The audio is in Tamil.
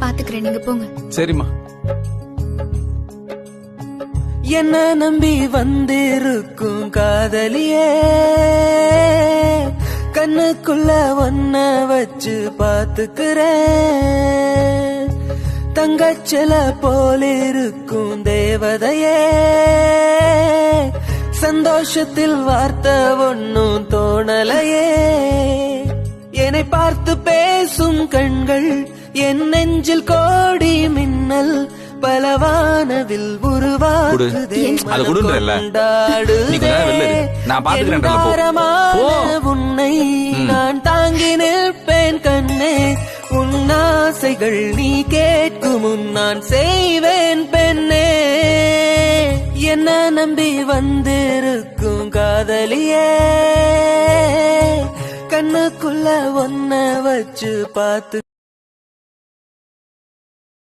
பாத்துக்கிறேன், நீங்க போங்க. சரிம்மா. என்ன நம்பி வந்திருக்கும் காதலியே, கண்ணுக்குள்ள ஒன்ன வச்சு பாத்துக்கிறேன். தங்கச்சில போலிருக்கும் தேவதையே, சந்தோஷத்தில் வார்த்தை ஒன்னும் தோணலையே. என்னை பார்த்து பேசும் கண்கள், என் நெஞ்சில் கோடி மின்னல், பலவானவில் உருவாக்குதே. உன்னை நான் தாங்கி நிற்பேன் கண்ணே. உன் ஆசைகள் நீ கேட்கும் முன் நான் செய்வேன் பெண்ணே. என்ன நம்பி வந்திருக்கும் காதலியே, கண்ணுக்குள்ள ஒன்ன வச்சு பார்த்து